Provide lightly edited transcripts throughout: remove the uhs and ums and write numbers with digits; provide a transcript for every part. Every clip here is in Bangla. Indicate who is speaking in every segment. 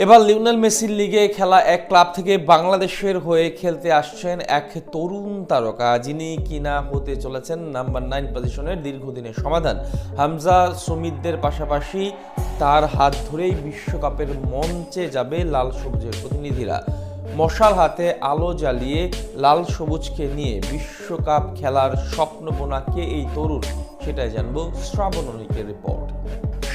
Speaker 1: এবার লিওনেল মেসির লিগে খেলা এক ক্লাব থেকে বাংলাদেশের হয়ে খেলতে আসছেন এক তরুণ তারকা, যিনি কিনা হতে চলেছেন নাম্বার 9 পজিশনের দীর্ঘদিনের সমাধান। হামজা সুমিতদের পাশাপাশি তার হাত ধরেই বিশ্বকাপের মঞ্চে যাবে লাল সবুজের প্রতিনিধিরা। মশাল হাতে আলো জ্বালিয়ে লাল সবুজকে নিয়ে বিশ্বকাপ খেলার স্বপ্নবোনা কে এই তরুণ, সেটাই জানবো শ্রাবণ অনিকের রিপোর্ট।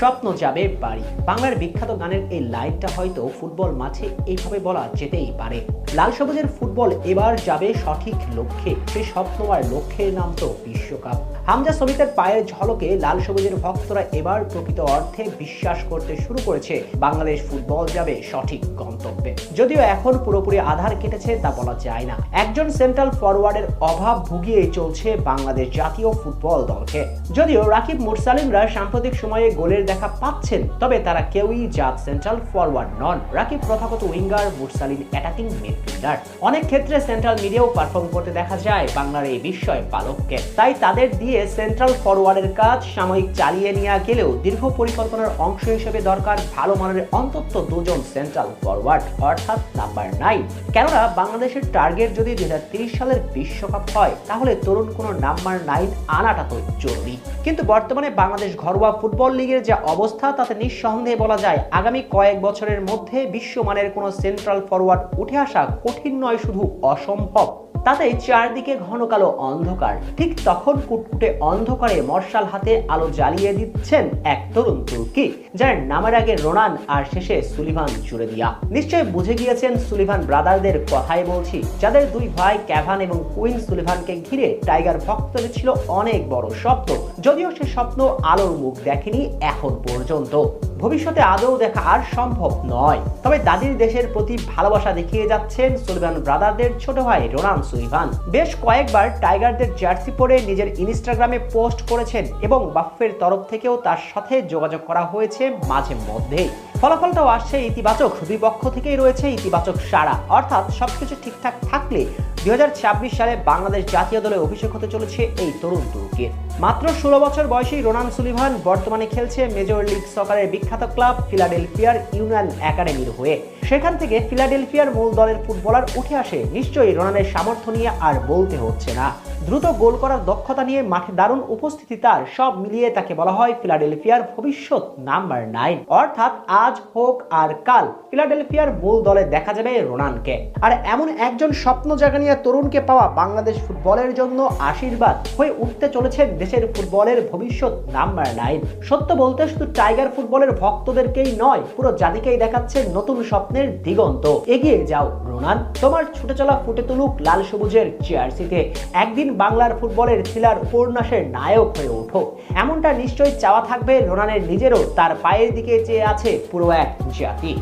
Speaker 2: স্বপ্ন যাবে বাড়ি, বাংলার বিখ্যাত গানের এই লাইনটা হয়তো ফুটবল মাঠে এইভাবে বলা যেতেই পারে। লাল সবুজের ফুটবল এবার যাবে সঠিক লক্ষ্যে, সেই স্বপ্ন আর লক্ষ্যের নাম তো বিশ্বকাপ। হামজা সুমিতের পায়ের ঝলকে লাল সবুজের ভক্তরা এবার প্রকৃত অর্থে বিশ্বাস করতে শুরু করেছে বাংলাদেশ ফুটবল যাবে সঠিক গন্তব্যে। যদিও এখন পুরোপুরি আধার কেটেছে তা বলা যায় না। একজন সেন্ট্রাল ফরওয়ার্ডের অভাব ভুগিয়ে চলছে বাংলাদেশ জাতীয় ফুটবল দলকে। যদিও রাকিব মুরসালিমরা সাম্প্রতিক সময়ে গোলের দেখা পাচ্ছেন, তবে তারা কেউই জাত সেন্ট্রাল ফরওয়ার্ড নন। রাকিব প্রথাগত উইঙ্গার, মুরসালিম অ্যাটাকিং মিডফিল্ডার। অনেক ক্ষেত্রে সেন্ট্রাল মিডিয়াও পারফর্ম করতে দেখা যায় বাংলার এই বিস্ময় পালককে। তাই তাদের দিয়ে সেন্ট্রাল ফরওয়ার্ডের কাজ সাময়িক চালিয়ে নেওয়া গেলেও দীর্ঘ পরিকল্পনার অংশ হিসেবে দরকার ভালো মানের অন্তত দুজন সেন্ট্রাল ফরওয়ার্ড, অর্থাৎ নাম্বার 9। কেননা বাংলাদেশের টার্গেট যদি 2030 সালের বিশ্বকাপ হয়, তাহলে তরুণ কোনো নাম্বার 9 আনাটা তো জরুরি। কিন্তু বর্তমানে বাংলাদেশ ঘরোয়া ফুটবল লিগের যে অবস্থা, তাতে নিঃসন্দেহে বলা যায় আগামী কয়েক বছরের মধ্যে বিশ্বমানের কোনো সেন্ট্রাল ফরওয়ার্ড উঠে আসা কঠিন নয়, শুধু অসম্ভব। তাতে চারদিকে ঘন কালো অন্ধকার। ঠিক তখন কুটকুটে অন্ধকারে মশাল হাতে আলো জ্বালিয়ে দিচ্ছেন এক তরুণ তুর্কি, যার নামের আগে রোনান আর শেষে সুলিভান জুড়ে দিয়া। নিশ্চয়ই বুঝে গিয়েছেন সুলিভান ব্রাদারদের কথাই বলছি, যাদের দুই ভাই ক্যাভান এবং কুইন সুলিভানকে ঘিরে টাইগার ভক্তদের ছিল অনেক বড় স্বপ্ন। যদিও সে স্বপ্ন আলোর মুখ দেখেনি এখন পর্যন্ত, ভবিষ্যতে আদৌ দেখা আর সম্ভব নয়। তবে দাদির দেশের প্রতি ভালোবাসা দেখিয়ে যাচ্ছেন সুলিভান ব্রাদারদের ছোট ভাই রোনান সুলিভান। বেশ কয়েকবার টাইগারদের জার্সি পরে নিজের ইনস্টাগ্রামে পোস্ট করেছেন এবং বাফের তরফ থেকেও তার সাথে যোগাযোগ করা হয়েছে মাঝে মধ্যেই। ফলাফলটাও আসছে ইতিবাচক, দুই পক্ষ থেকেই রয়েছে ইতিবাচক সাড়া। অর্থাৎ সবকিছু ঠিকঠাক থাকলে 2026 সালে বাংলাদেশ জাতীয় দলে অভিষেক হতে চলেছে এই তরুণ তুর্কির। মাত্র 16 বছর বয়সী রোনান সুলিভান বর্তমানে খেলছে মেজর লিগ সকারের বিখ্যাত ক্লাব ফিলাডেলফিয়ার ইউনিয়ন একাডেমির হয়ে। সেখান থেকে ফিলাডেলফিয়ার মূল দলের ফুটবলার উঠে আসে। নিশ্চয়ই রোনানের সামর্থ্য নিয়ে আর বলতে হচ্ছে না। দ্রুত গোল করার দক্ষতা নিয়ে মাঠে দারুণ উপস্থিতি তার, সব মিলিয়ে তাকে বলা হয় ফিলাডেলফিয়ার ভবিষ্যৎ নাম্বার 9। অর্থাৎ আজ হোক আর কাল ফিলাডেলফিয়ার মূল দলে দেখা যাবে রোনানকে। আর এমন একজন স্বপ্ন জাগানিয়া তরুণকে পাওয়া বাংলাদেশ ফুটবলের জন্য আশীর্বাদ হয়ে উঠতে চলেছেন দেশের ফুটবলের ভবিষ্যৎ নাম্বার 9। সত্য বলতে শুধু টাইগার ফুটবলের ভক্তদেরকেই নয়, পুরো জাতিকেই দেখাচ্ছে নতুন স্বপ্নের দিগন্ত। এগিয়ে যাও রোনান, তোমার ছুটে চলা ফুটে তুলুক লাল সবুজের জার্সিতে। একদিন বাংলার ফুটবলের থ্রিলার উপন্যাসের নায়ক হয়ে ওঠো, এমনটা নিশ্চয়ই চাওয়া থাকবে রোনানের নিজেরও। তার পায়ের দিকে চেয়ে আছে পুরো এক জাতি।